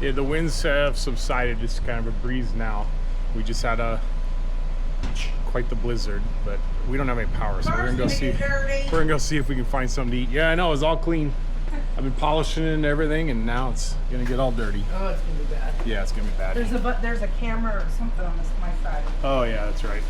Yeah, the winds have subsided. It's kind of a breeze now. We just had quite the blizzard, but we don't have any power, so we're gonna go see. We're gonna go see if we can find something to eat. Yeah, I know, it's all clean. I've been polishing it and everything, and now it's gonna get all dirty. Oh, it's gonna be bad. Yeah, it's gonna be bad. There's a camera or something on my side. Oh yeah, that's right.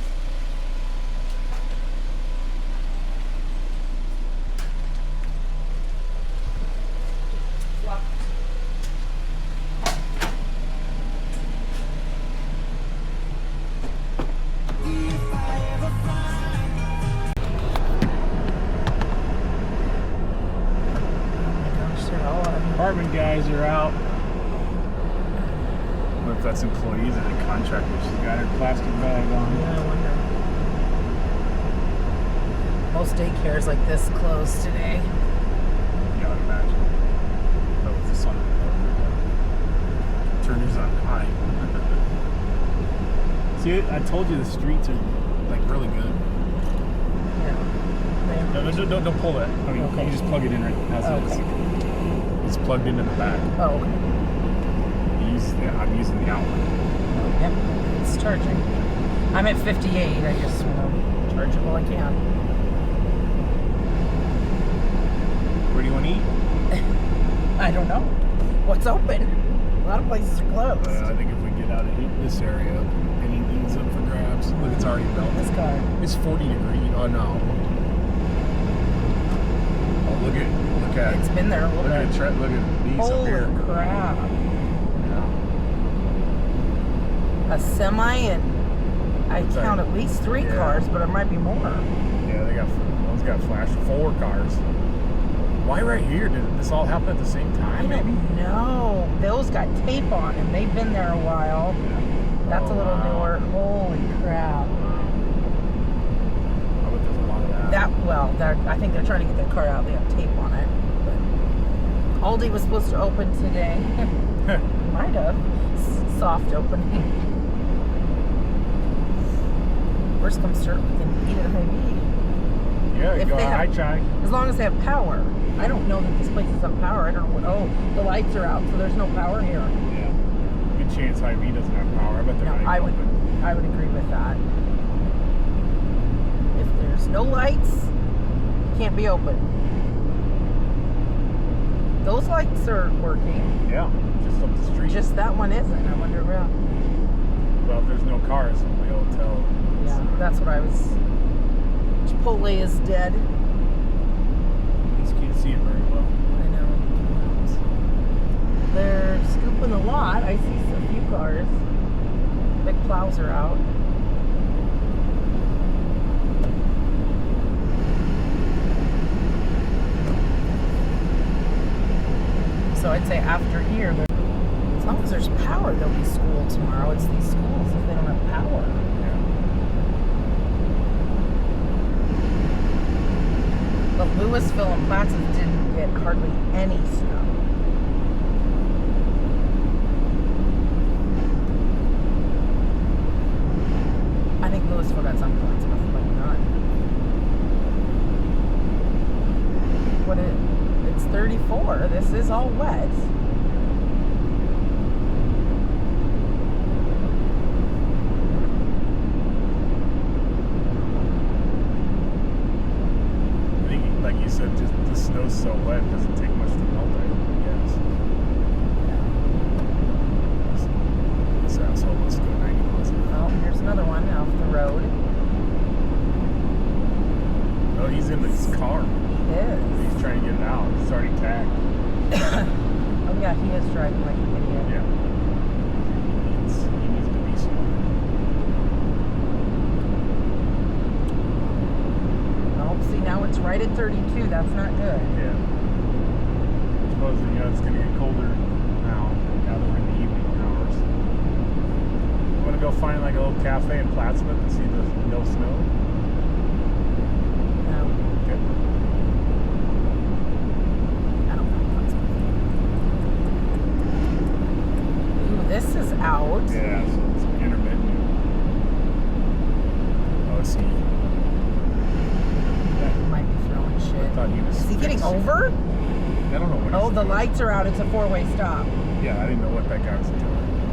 Apartment guys are out. I wonder if that's employees or the contractors. She's got her plastic bag on. Yeah, I wonder. Most daycares like this closed today. Yeah, I would imagine. Oh, is this on? Turn these on high. See, I told you the streets are like really good. Yeah. No, don't pull that. I mean, Okay. you just plug it in right as it is. It's plugged into the back. Oh, okay. I'm using the outlet. Yep, it's charging. I'm at 58. I just want to charge it while I can. Where do you want to eat? I don't know. What's open? A lot of places are closed. I think if we get out of this area, anything's up for grabs. Look, it's already melted. This car. It's 40 degrees. Oh no. Oh, look at It's been there a little bit. Look at these up Holy here. crap. Yeah. A semi and I Looks count like- at least 3 yeah. cars, but it might be more. Yeah, one's got flash. 4 cars. Why right here? Did this all happen at the same time? I don't know. Those got tape on and they've been there a while. Yeah. That's a little newer. Holy crap. I bet there's a lot of that. I think they're trying to get their car out. They have tape on it. But Aldi was supposed to open today. Might have. Soft opening. Worst comes to we can eat at Hy-Vee. Yeah, you If go they on have- high chai. As long as they have power. I don't know that this place is on power. I don't know what. Oh, the lights are out, so there's no power here. Yeah. Good chance Hy-Vee doesn't have power. I bet they're No, not even open. I would agree with that. If there's no lights, can't be open. Those lights are working. Yeah, just up the street. Just that one isn't. I wonder where. Well, if there's no cars, we'll be able to tell. Yeah, that's what I was. Chipotle is dead. You just can't see it very well. I know. They're scooping the lot. I see a few cars. Big plows are out. So I'd say after here, as long as there's power, there'll be school tomorrow. It's these schools if they don't have power. But Louisville and Plattsburgh didn't get hardly any snow. I think Louisville got some, Plattsburgh, but none. It's 34. This is all wet. I think, like you said, just the snow's so wet, it doesn't take much to melt it, I guess. This asshole wants to go 90 miles an hour. Oh, here's another one off the road. Oh, he's in his car. He is. He's trying to get it out. It's already tagged. Oh yeah, he is driving like an idiot. Yeah. He needs to be slow. Oh, see, now it's right at 32. That's not good. Yeah. I suppose, it's going to get colder now that we're in the evening hours. You want to go find like a little cafe in Plattsmouth and see the no snow? No, Okay. I don't know. Ooh, this is out. Yeah, so it's intermittent. Oh, see. Might be throwing shit. I thought he was. Is he getting over? I don't know what. Oh, he's the doing. lights are out. It's a 4-way stop. Yeah, I didn't know what that guy was doing.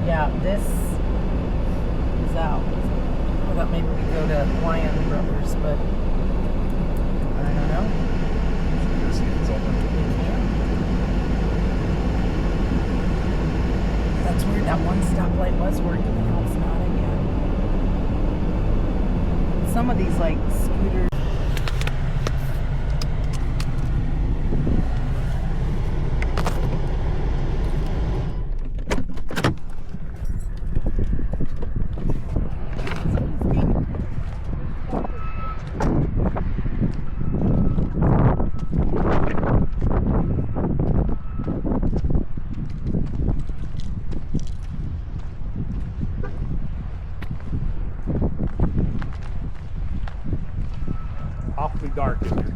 Yeah, this is out. I thought maybe we go to Hawaiian Brothers, but I don't know. Let's see if it's open. That's weird. That one stoplight was working, now it's not again. Some of these like scooters. Awfully dark in here.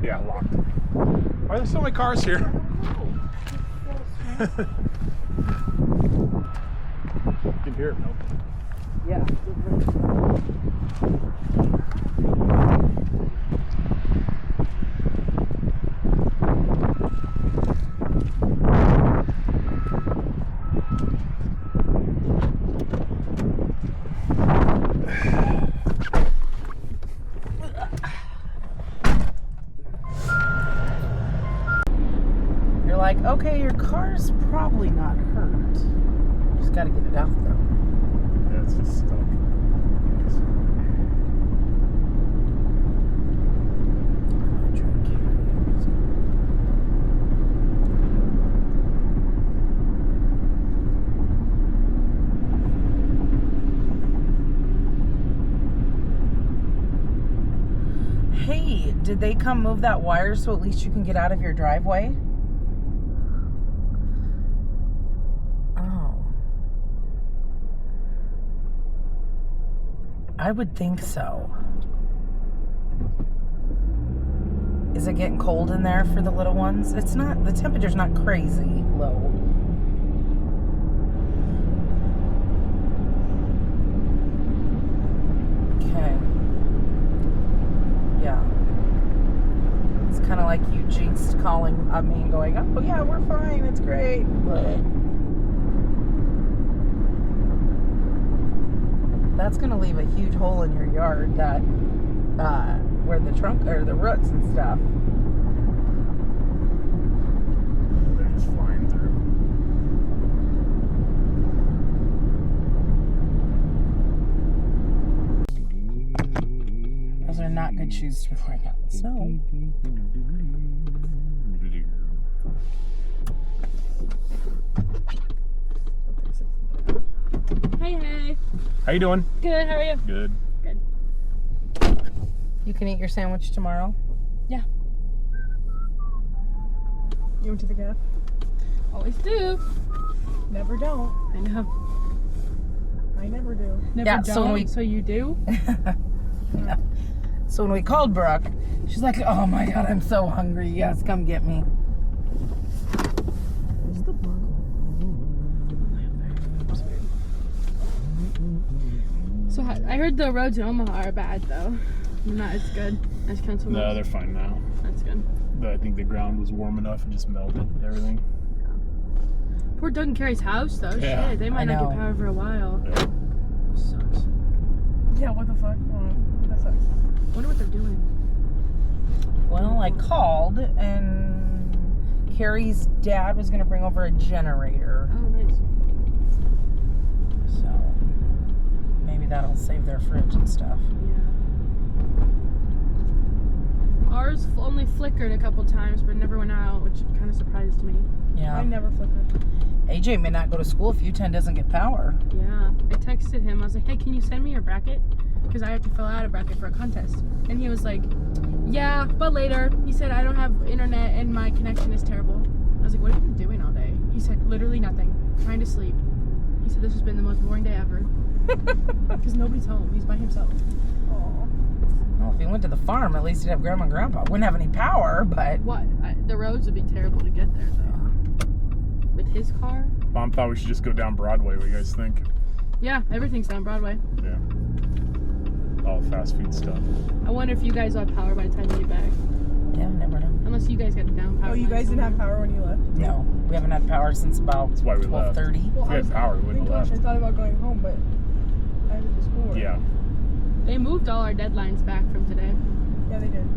Yeah, locked. Why are there so many cars here? You can hear it, no? Yeah. You're like, okay, your car's probably not hurt. Just gotta get it out though. Yeah, it's just stuck. Hey, did they come move that wire so at least you can get out of your driveway? Oh. I would think so. Is it getting cold in there for the little ones? It's not, the temperature's not crazy low. Okay. Yeah. It's kind of like you jinxed calling me and going, oh yeah, we're fine, it's great. But that's going to leave a huge hole in your yard that, where the trunk, or the roots and stuff. They're just flying through. Those are not good shoes to be wearing out in the snow. Hey. How you doing? Good, how are you? Good. Good. You can eat your sandwich tomorrow. Yeah. You went to the Gap? Always do. Never don't. I know. I never do. Never Yeah, don't, so we- so you do? Yeah. So when we called Brooke, she's like, oh my God, I'm so hungry. Yes, come get me. Where's the book? So I heard the roads in Omaha are bad though. Not as good as Council No, Mills. they're fine now. That's good. I think the ground was warm enough and just melted everything. Poor Doug and Carrie's house though. Yeah. Shit, they might I not know. get power for a while. Yeah. Sucks. Yeah, what the fuck? Oh, that sucks. Wonder what they're doing. Well, I called and Carrie's dad was going to bring over a generator. Oh, nice. So maybe that'll save their fridge and stuff. Yeah. Ours only flickered a couple times, but never went out, which kind of surprised me. I Yeah. never flickered. AJ may not go to school if U10 doesn't get power. Yeah. I texted him. I was like, hey, can you send me your bracket? Because I have to fill out a bracket for a contest. And he was like, yeah, but later. He said, I don't have internet and my connection is terrible. I was like, what have you been doing all day? He said, literally nothing. Trying to sleep. He said, this has been the most boring day ever. Because nobody's home. He's by himself. Oh. Well, if he went to the farm, at least he'd have grandma and grandpa. Wouldn't have any power, but What? The roads would be terrible to get there, though. With his car? Mom thought we should just go down Broadway. What do you guys think? Yeah, everything's down Broadway. Yeah. all fast food stuff. I wonder if you guys will have power by the time you get back. Yeah, never know. Unless you guys got it down power. Oh, you guys didn't have power when you left? No, we haven't had power since about That's why we left. 12:30. Well, If we had power, we wouldn't have gosh, I left. thought about going home, but I had to do school. Yeah. They moved all our deadlines back from today Yeah, they did.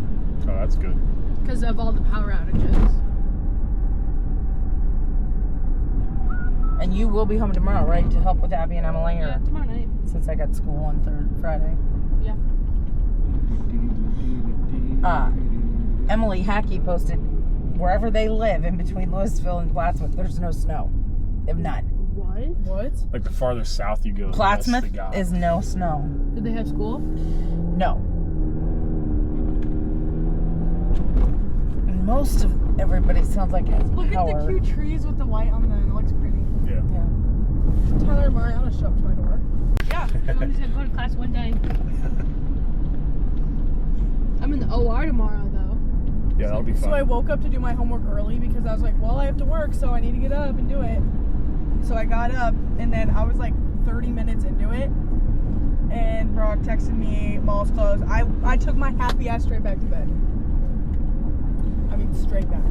Oh, that's good. because of all the power outages. And you will be home tomorrow, right, to help with Abby and Emily, or Yeah, tomorrow night. since I got school on Friday. Yeah. Emily Hackey posted, wherever they live in between Louisville and Plattsmouth, there's no snow. They have none. What? What? Like the farther south you go, the less they Plattsmouth got. is no snow. Did they have school? No. And most of everybody sounds like has Look power. at the cute trees with the white on them. It looks pretty. Yeah. Yeah. Tyler and Mariana show up to my door. Yeah. I'm just gonna go to class one day. I'm in the OR tomorrow though. Yeah, that'll be fun. So I woke up to do my homework early because I was like, well, I have to work, so I need to get up and do it. So I got up, and then I was like 30 minutes into it, and Brock texted me, mall's closed. I took my happy ass straight back to bed. I mean, straight back.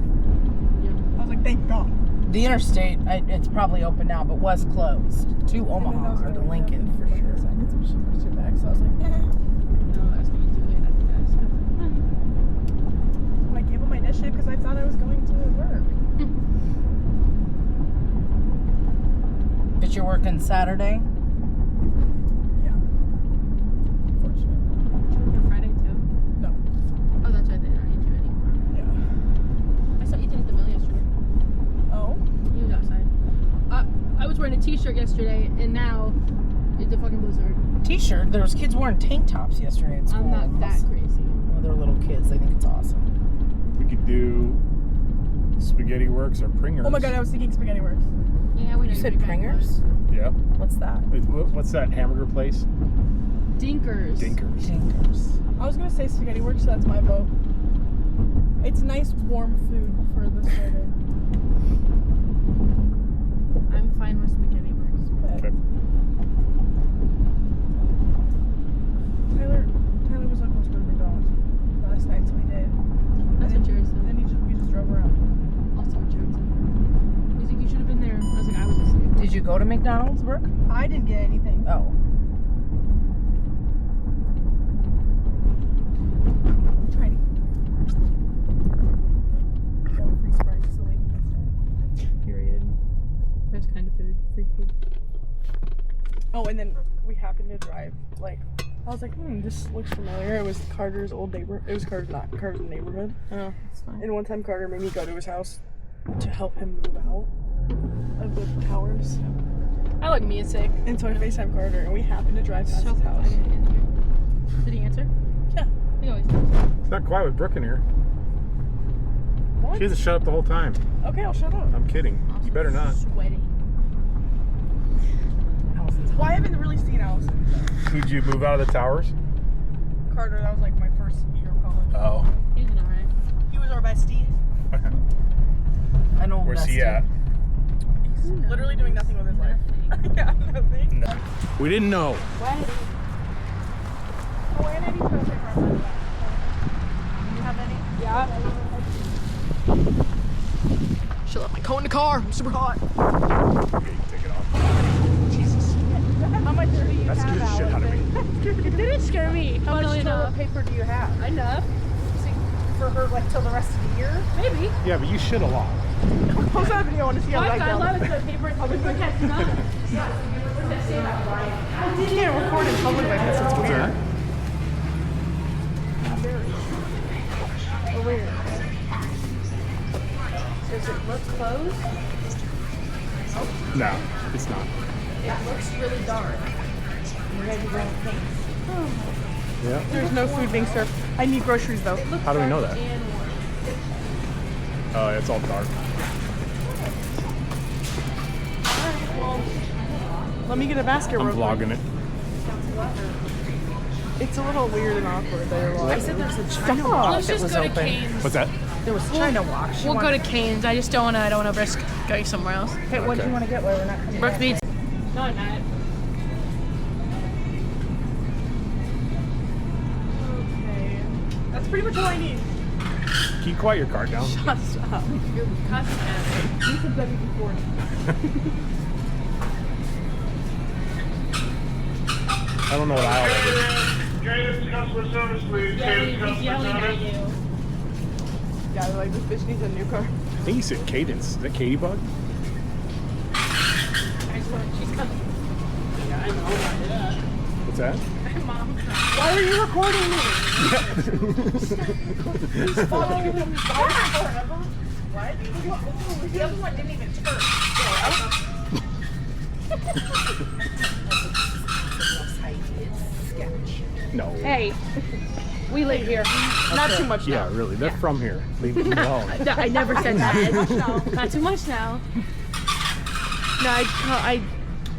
Yeah. I was like, thank God. The interstate, it's probably open now, but was closed to And then I Omaha was or gonna to wake up Lincoln and for like, sure. I need some shit back, so I was like, No, I was gonna do it after that stuff. I gave him my dish shit because I thought I was going to work. But you're working Saturday? Yeah. Unfortunately. On Friday too. No. Oh, that's right. They don't need you anymore. Yeah. I saw Ethan at the mill yesterday. Oh. He was outside. I was wearing a t-shirt yesterday, and now it's a fucking blizzard. T-shirt. There was kids wearing tank tops yesterday at school. I'm not that crazy. Well, they're little kids. They think it's awesome. We could do Spaghetti Works or Pringers. Oh my God, I was thinking Spaghetti Works. Yeah, we You said Pringers? Yeah. What's that? What's that hamburger place? Dinkers. Dinkers. Tinkers. I was gonna say Spaghetti Works, so that's my vote. It's nice, warm food for the starter. I'm fine with Spaghetti Works. But Okay. Tyler was like, let's go to McDonald's last night, so we did. That's what Jerry said. Then we just drove around. Also what Jerry said. He's like, you should have been there. I was like, I was asleep. Did you go to McDonald's, Brooke? I didn't get anything. Oh. Tiny. Got a free Sprite, so lady next time. Period. Best kind of food. Free food. Oh, and then we happened to drive, like, I was like, this looks familiar. It was Carter's old neighbor. It was Carter's neighborhood. Oh, it's fine. And one time Carter made me go to his house to help him move out of the towers. I like music. And so I FaceTime Carter, and we happened to drive past So his house. Did he answer? Yeah. He always does. It's not quiet with Brooke in here. What? She has to shut up the whole time. Okay, I'll shut up. I'm kidding. Also You better not. Sweating. Allison's Well, I haven't really seen Allison. Who'd you move out of the towers? Carter, that was like my first year of college. Oh. He's an alright. He was our bestie. an old Where's he bestie. at? He's literally doing nothing with his life. Yeah, nothing. No. We didn't know. Oh, and Eddie's gonna take my money back. Do you have any? Yeah. She'll let my coat in the car. I'm super hot. Okay, you take it off. Jesus. How much do you That scared the shit out of me. It didn't scare me. How much Funnily toilet enough. paper do you have? Enough. For her, like, till the rest of the year? Maybe. Yeah, but you shit a lot. Post that video, I want to see how I've that got a lot goes. of toilet paper in public. I can't none. You can't record in public like this, it's weird. Over here. Does it look closed? No, it's not. It looks really dark. Yeah. There's no food being served. I need groceries though. How do we know that? Oh, it's all dark. Let me get a basket I'm real quick. vlogging it. It's a little weird and awkward that you're I like, said there's a China Walk Let's that just was go to open. Cane's. What's that? There was China Walk. We'll go to Cane's. I just don't want to. I don't want to risk going somewhere else. Okay, what do you want to get while we're not coming Brooke back? Beats. No, I'm not. pretty much all I need. Can you quiet your car down? Shut up. You're cussing at me. Use some WD-40. I don't know what aisle that Cadence customer service, please. Yeah, Cadence he's customer yelling at service. you. Yeah, they're like, this bitch needs a new car. is. I think you said Cadence. Is that Katie Bug? I swear, she's coming. Yeah, I know. Yeah. What's that? Mom. Why are you recording me? He's following him forever. What? The other one didn't even turn. No. Hey, we live here. Not too much Yeah, now. really. They're from here. Leave them alone. No, I never said that. Not too much now. No,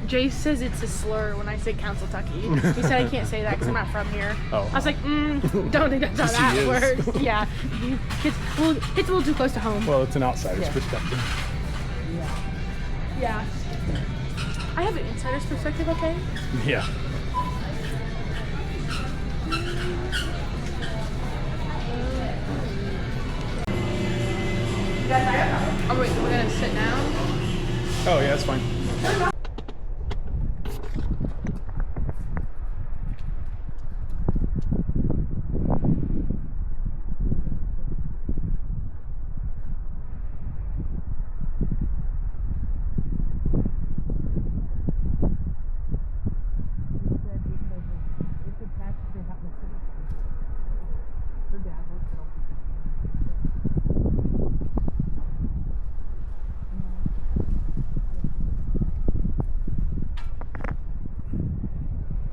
Jay says it's a slur when I say Council Tucky. He said I can't say that because I'm not from here. Oh. I was like, don't think that's how Yes, he that is. works. Yeah. It's a little too close to home. Well, it's an outsider's perspective. Yeah. I have an insider's perspective, okay? Yeah. Oh, wait, we're gonna sit down? Oh, yeah, that's fine. Her dad